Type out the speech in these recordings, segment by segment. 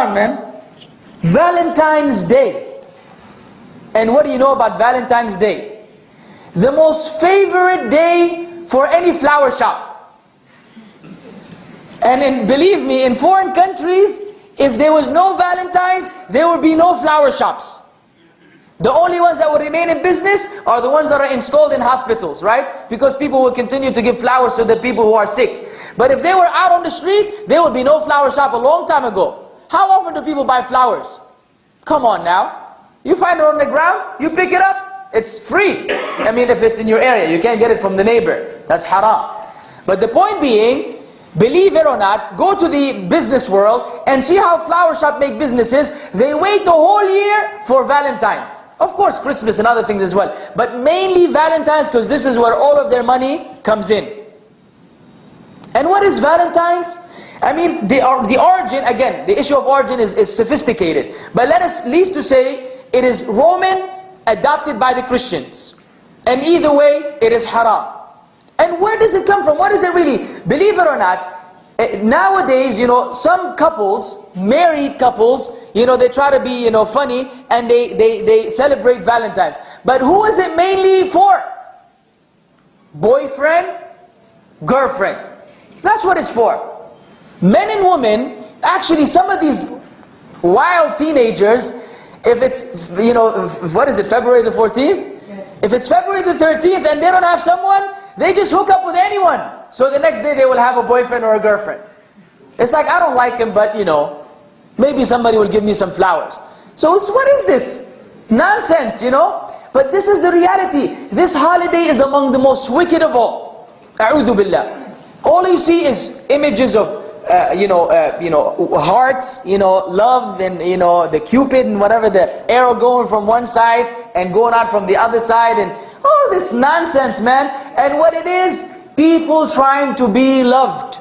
on, man. Valentine's Day. And what do you know about Valentine's Day? The most favorite day for any flower shop. And believe me, in foreign countries, if there was no Valentine's, there would be no flower shops. The only ones that will remain in business are the ones that are installed in hospitals, right? Because people will continue to give flowers to the people who are sick. But if they were out on the street, there would be no flower shop a long time ago. How often do people buy flowers? Come on now. You find it on the ground, you pick it up, it's free. I mean, if it's in your area, you can't get it from the neighbor. That's haram. But the point being, believe it or not, go to the business world and see how flower shop make businesses. They wait the whole year for Valentine's. Of course, Christmas and other things as well. But mainly Valentine's, because this is where all of their money comes in. And what is Valentine's? I mean, the origin, again, the issue of origin is sophisticated. But let us at least to say, it is Roman, adopted by the Christians. And either way, it is haram. And where does it come from? What is it really? Believe it or not, nowadays, you know, some couples, married couples, you know, they try to be, you know, funny, and they celebrate Valentine's. But who is it mainly for? Boyfriend, girlfriend. That's what it's for. Men and women, actually some of these wild teenagers, if it's, you know, what is it, February the 14th? Yes. If it's February the 13th and they don't have someone, they just hook up with anyone. So the next day they will have a boyfriend or a girlfriend. It's like, I don't like him, but you know, maybe somebody will give me some flowers. So what is this? Nonsense, you know? But this is the reality. This holiday is among the most wicked of all. A'udhu billah. All you see is images of hearts, you know, love, and you know, the Cupid and whatever, the arrow going from one side and going out from the other side, and all this nonsense, man. And what it is, people trying to be loved.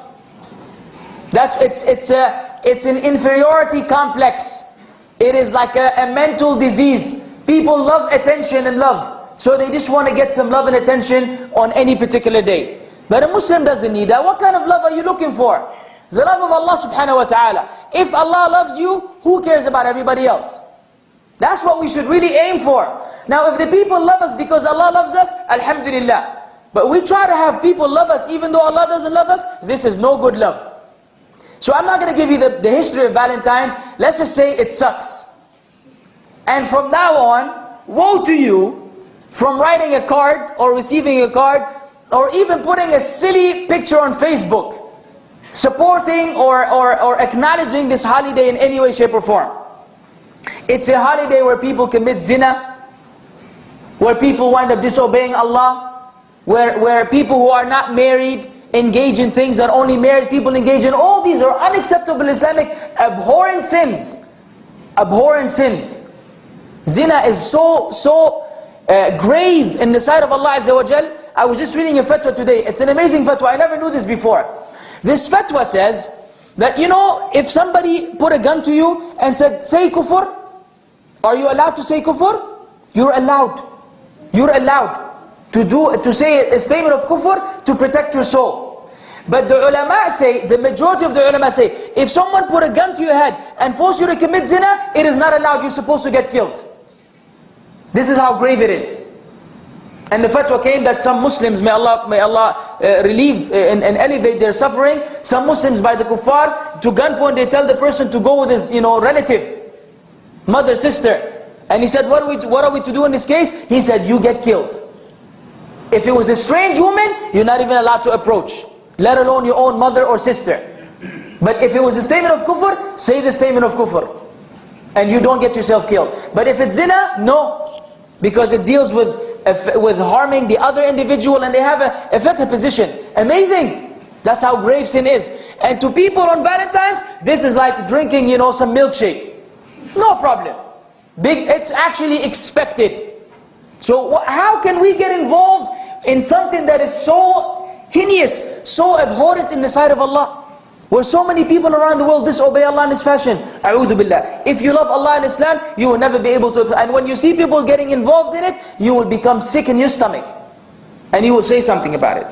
It's an inferiority complex. It is like a mental disease. People love attention and love, so they just want to get some love and attention on any particular day. But a Muslim doesn't need that. What kind of love are you looking for? The love of Allah subhanahu wa ta'ala. If Allah loves you, who cares about everybody else? That's what we should really aim for. Now if the people love us because Allah loves us, alhamdulillah. But we try to have people love us even though Allah doesn't love us, this is no good love. So I'm not going to give you the history of Valentine's. Let's just say it sucks. And from now on, woe to you from writing a card or receiving a card or even putting a silly picture on Facebook supporting or acknowledging this holiday in any way, shape or form. It's a holiday where people commit zina, where people wind up disobeying Allah, where people who are not married engage in things that only married people engage in. All these are unacceptable Islamic abhorrent sins. Abhorrent sins. Zina is so grave in the sight of Allah Azza wa Jal. I was just reading a fatwa today. It's an amazing fatwa. I never knew this before. This fatwa says that, you know, if somebody put a gun to you and said, say kufr, are you allowed to say kufr? You're allowed. You're allowed to say a statement of kufr to protect your soul. But the ulama say, the majority of the ulama say, if someone put a gun to your head and force you to commit zina, it is not allowed. You're supposed to get killed. This is how grave it is. And the fatwa came that some Muslims, may Allah relieve and elevate their suffering, some Muslims by the kuffar, to gunpoint, they tell the person to go with his, you know, relative, mother, sister. And he said, what are we to do in this case? He said, you get killed. If it was a strange woman, you're not even allowed to approach, let alone your own mother or sister. But if it was a statement of kufr, say the statement of kufr, and you don't get yourself killed. But if it's zina, no, because it deals with harming the other individual, and they have a fiqh position. Amazing. That's how grave sin is. And to people on Valentine's, this is like drinking, you know, some milkshake. No problem. It's actually expected. So how can we get involved in something that is so heinous, so abhorrent in the sight of Allah? Where so many people around the world disobey Allah in this fashion. A'udhu billah. If you love Allah and Islam, you will never be able to. And when you see people getting involved in it, you will become sick in your stomach. And you will say something about it.